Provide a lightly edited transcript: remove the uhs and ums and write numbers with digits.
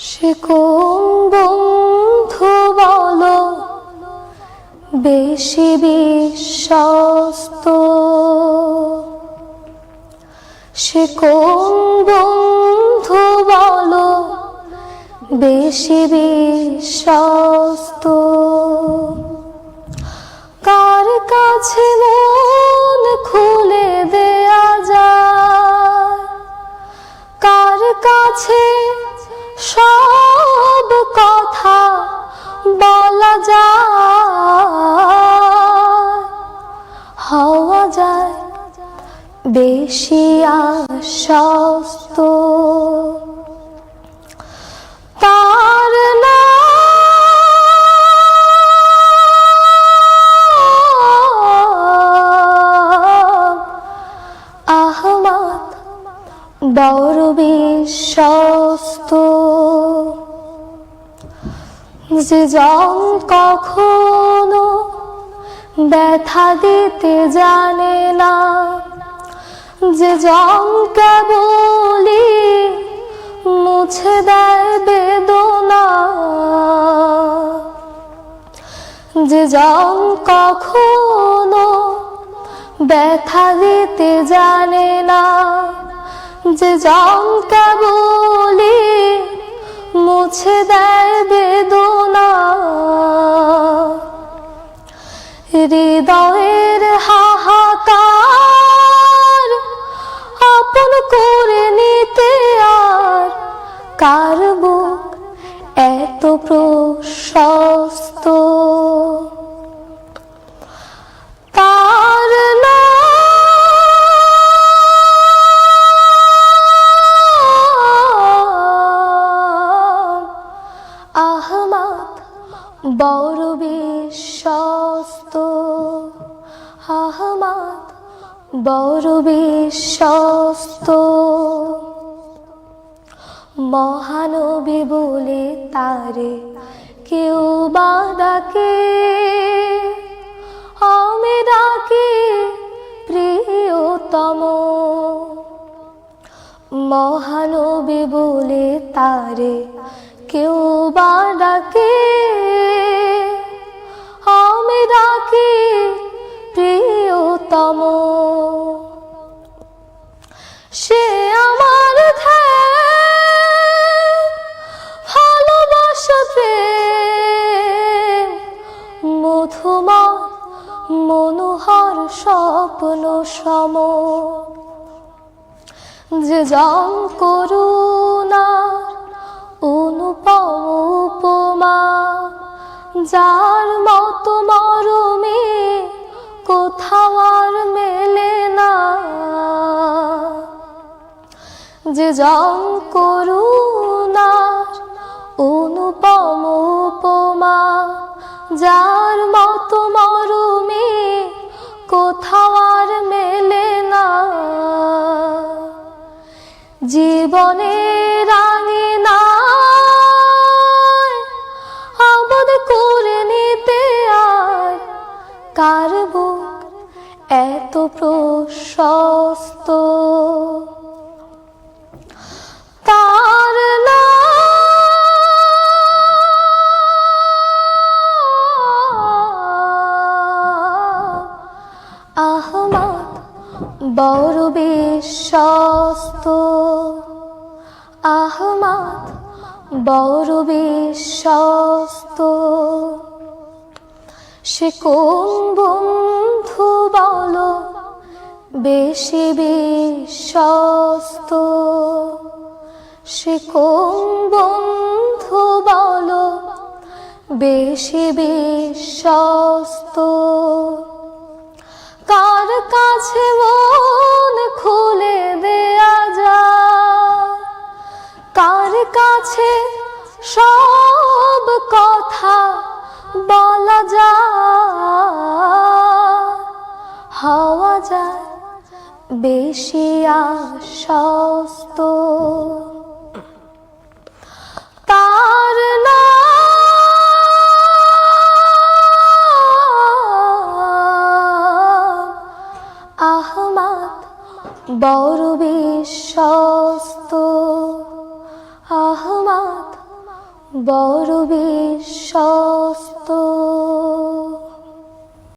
সে কোন বন্ধু বলো বেশি বিশ্বস্ত? সে কোন বন্ধু বলো বেশি বিশ্বস্ত? কার কাছে মন খুলে দেয়া যায়, কার কাছে সব কথা বলা যায়, হওয়া যায় বেশি আশ্বস্ত। তার নাম আহমদ, বড় বিশ্বস্ত। যে জন কখনো ব্যথা দিতে জানে না, যে জন কেবলই মুছে দেয় বেদনা, যে জন কখনো ব্যথা দিতে জানে না, যে জন কেবলই মুছে দেয় বেদনা। হৃদয়ের হাহাকার আপন করে নিতে আর কার বুক এত প্রশস্ত? তার নাম আহমদ, বড় বিশ্বস্ত। আহমদ, বড় বিশ্বস্ত। মহানবী বলে তারে কেউ বা ডাকে, আমি ডাকি প্রিয়তম। মহানবী বলে তারে কেউ বা ডাকে, আমি ডাকি প্রিয়তম। সে আমার ধ্যান, ভালোবাসা, প্রেম, মধুময় মনোহর স্বপ্ন সম। যে জন করুণার অনুপম উপমা, যার মতো মরমে কোথাও আর মেলে না। যে জন করুণার অনুপম উপমা, যার মতো মরমে কোথাও আর মেলে না। জীবনের আঙিনায় আবাদ করে নিতে আর কার বুক এত প্রশস্ত? তার নাম আহমদ, বড় বিশ্বস্ত। আহমদ, বড় বিশ্বস্ত। সে কোন বন্ধু বলো বেশি বিশ্বস্ত? সে কোন বন্ধু বলো বেশি বিশ্বস্ত? কার কাছে মন খুলে দেয়া যায়, কার কাছে সব কথা বলা যায়, হওয়া যায় বেশি আশ্বস্ত। তার নাম আহমদ, বড় বিশ্বস্ত। আহমদ, বড় বিশ্বস্ত